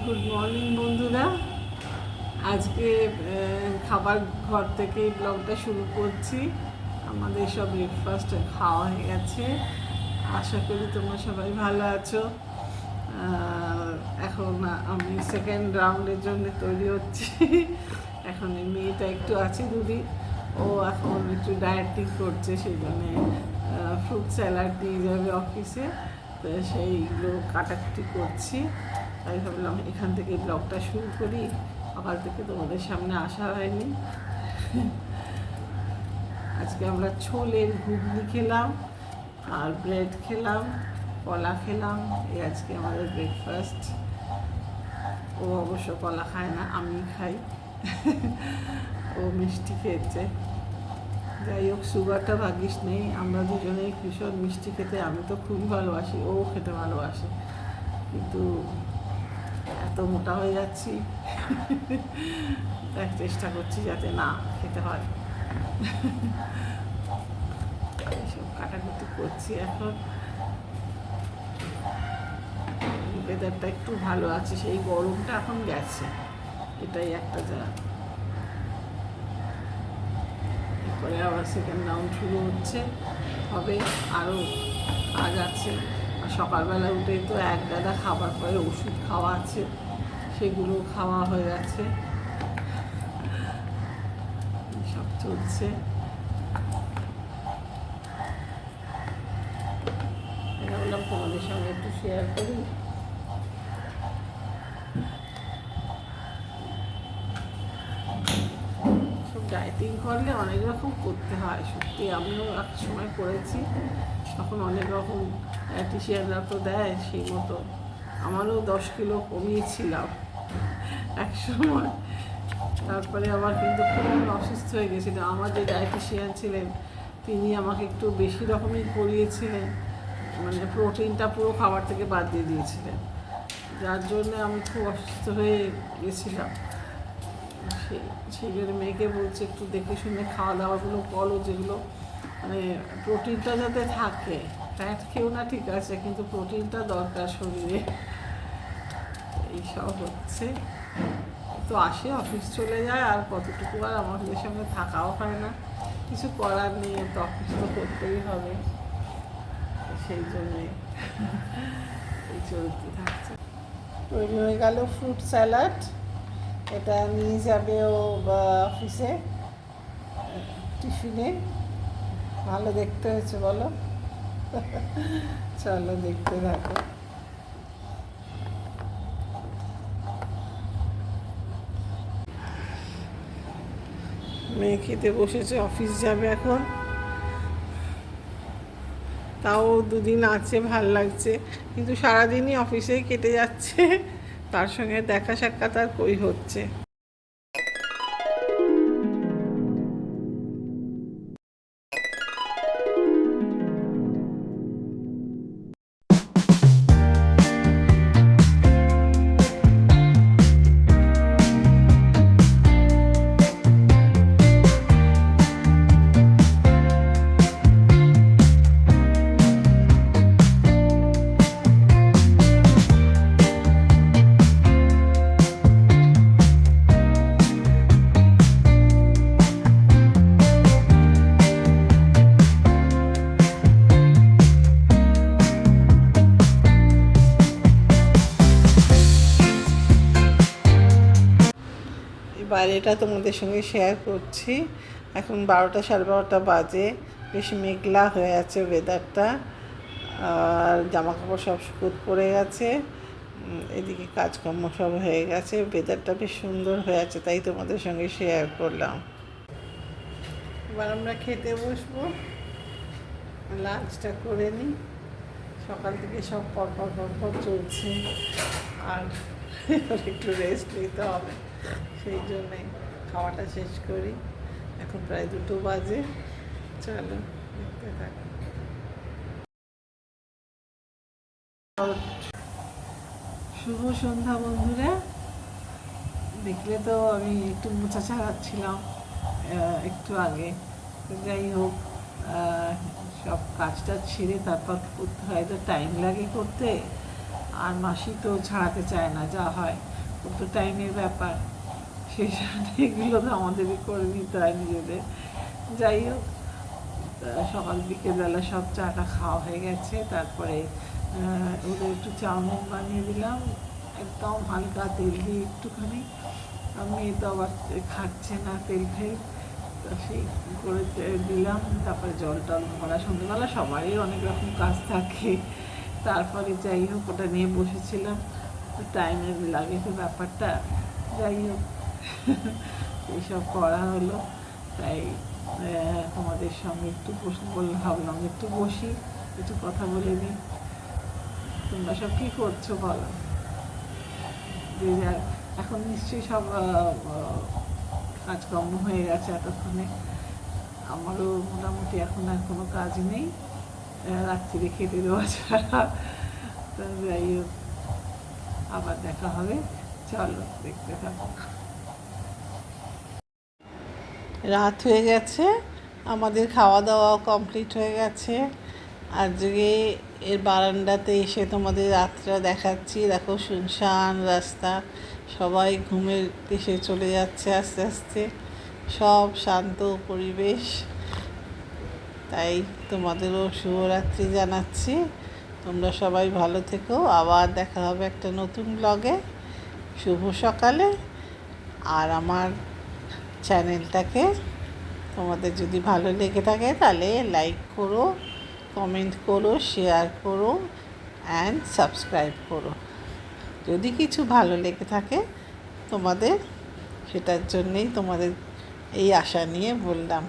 Good morning বন্ধুরা। আজকে খাবার ঘর থেকেই ব্লগটা শুরু করছি। আমাদের সব ব্রেকফাস্ট খাওয়া হয়ে গেছে। আশা করি তোমরা সবাই ভালো আছো। এখন আমি সেকেন্ড রাউন্ডের জন্য তৈরি হচ্ছি। এখন এই মেয়েটা একটু আছে দুদিন, ও এখন একটু ডায়েটিং করছে, সেই জন্যে ফ্রুট স্যালাড নিয়ে যাবে অফিসে, তো সেইগুলো কাটাকুটি করছি। তাই ভাবলাম এখান থেকে ব্লগটা শুরু করি। সকাল থেকে তোমাদের সামনে আসা হয়নি। আজকে আমরা ছোলের ঘুগনি খেলাম আর ব্রেড খেলাম, কলা খেলাম। এই আজকে আমাদের ব্রেকফাস্ট। ও অবশ্য কলা খায় না, আমি খাই। ও মিষ্টি খেয়েছে। যাই হোক, সুগারটা ভাগিস নেই। আমরা দুজনেই ভীষণ মিষ্টি খেতে, আমি তো খুবই ভালোবাসি, ও খেতে ভালোবাসে, কিন্তু এত মোটা হয়ে যাচ্ছি। তাই চেষ্টা করছি যাতে না খেতে হয়। এইসব কাটাকুটি করছি। এখন ওয়েদারটা একটু ভালো আছে, সেই গরমটা এখন গেছে, এটাই একটা যা। এরপরে আবার সেকেন্ড রাউন্ড শুরু হবে, আরও কাজ আছে। আর সকালবেলা উঠে তো এক গাদা খাবার পরে ওষুধ খাওয়া আছে, সেগুলো খাওয়া হয়ে গেছে। সব চলছে। এটা বললাম তোমাদের সঙ্গে একটু শেয়ার করি। সব ডায়েটিং করলে অনেক রকম করতে হয়, সত্যি আমিও এক সময় করেছি, তখন অনেক রকম ডায়েটিশিয়ানরা তো দেয় সেই মতো। আমারও 10 কিলো কমিয়েছিলাম এক সময়। তারপরে আবার কিন্তু খুব অসুস্থ হয়ে গেছিলো। আমার যে ডায়েটিশিয়ান ছিলেন তিনি আমাকে একটু বেশি রকমই করিয়েছিলেন, মানে প্রোটিনটা পুরো খাবার থেকে বাদ দিয়ে দিয়েছিলেন, যার জন্য আমি খুব অসুস্থ হয়ে গেছিলাম। সেই জন্য মেয়েকে বলছে একটু দেখে শুনে খাওয়া দাওয়াগুলো বলো, যেগুলো মানে প্রোটিনটা যাতে থাকে। ফ্যাট খেয়েও না ঠিক আছে, কিন্তু প্রোটিনটা দরকার শরীরে। এইসব হচ্ছে। তো আসে, অফিস চলে যায়, আর কতটুকু আর আমাদের সঙ্গে থাকাও হয় না। কিছু করার নেই, তো অফিস তো করতেই হবে, সেই জন্যে এই চলতে থাকছে। তৈরি হয়ে গেল ফ্রুট স্যালাড। এটা নিয়ে যাবে ও অফিসে টিফিনে। ভালো দেখতে হয়েছে বলো? চলো দেখতে থাকো। মেয়ে খেতে বসেছে, অফিস যাবে এখন। তাও দুদিন আছে, ভাল লাগছে, কিন্তু সারাদিনই অফিসেই কেটে যাচ্ছে, তার সঙ্গে দেখা সাক্ষাৎ আর কই হচ্ছে। বাইরেটা তোমাদের সঙ্গে শেয়ার করছি। এখন 12টা 12:30 বাজে, বেশ মেঘলা হয়ে আছে ওয়েদারটা, আর জামা কাপড় সব শুকোত পড়ে গেছে। এদিকে কাজকর্ম সব হয়ে গেছে, ওয়েদারটা বেশ সুন্দর হয়ে আছে, তাই তোমাদের সঙ্গে শেয়ার করলাম। এবার আমরা খেতে বসবো, লাঞ্চটা করে নিই। সকাল থেকে সব পরপর চলছে, আর একটু রেস্ট নিতে হবে, সেই জন্যে খাওয়াটা শেষ করি। এখন প্রায় 2টো বাজে। চলো দেখতে থাকো। শুভ সন্ধ্যা বন্ধুরা। দেখলে তো আমি একটু মোচা ছাড়াচ্ছিলাম একটু আগে। যাই হোক, সব কাজটা ছেড়ে তারপর করতে হয়, তো টাইম লাগে করতে। আর মাসি তো ছাড়াতে চায় না, যা হয় ওর তো টাইমের ব্যাপার, সেই সাথে এগুলো তো আমাদেরই করে নিতে হয় নিজেদের। যাই হোক, সকাল বিকেলবেলা সব চাটা খাওয়া হয়ে গেছে। তারপরে ওদের একটু চাউমিন বানিয়ে দিলাম, একদম হালকা তেল দিয়ে একটুখানি। মেয়ে তো আবার খাচ্ছে না তেল খেয়ে, তো সেই করে দিলাম। তারপরে জল টল ভরা, সন্ধ্যেবেলা সবারই অনেক রকম কাজ থাকে। তারপরে যাই হোক ওটা নিয়ে বসেছিলাম, টাইমের লাগে তো ব্যাপারটা। যাই হোক এইসব করা হলো। তাই তোমাদের সঙ্গে একটু ভাবলাম একটু বসি, একটু কথা বলে নিই। তোমরা সব কী করছো বলো? যে যার এখন নিশ্চয়ই সব কাজকর্ম হয়ে গেছে এতক্ষণে। আমারও মোটামুটি এখন আর কোনো কাজ নেই রাত্রিরে খেতে দেওয়া ছাড়া। তো যাই হোক, আবার দেখা হবে, চলো দেখতে থাকো। রাত হয়ে গেছে, আমাদের খাওয়া দাওয়াও কমপ্লিট হয়ে গেছে। আজকে এর বারান্দাতে এসে তোমাদের রাতটা দেখাচ্ছি। দেখো শুনশান রাস্তা, সবাই ঘুমের দেশে চলে যাচ্ছে আস্তে আস্তে, সব শান্ত পরিবেশ। তাই তোমাদেরও শুভরাত্রি জানাচ্ছি। তোমরা সবাই ভালো থেকো, আবার দেখা হবে একটা নতুন ব্লগে। শুভ সকালে। আর আমার চ্যানেলটাকে তোমাদের যদি ভালো লেগে থাকে তাহলে লাইক করো, কমেন্ট করো, শেয়ার করো অ্যান্ড সাবস্ক্রাইব করো। যদি কিছু ভালো লেগে থাকে তোমাদের, সেটার জন্যেই তোমাদের এই আশা নিয়ে বললাম।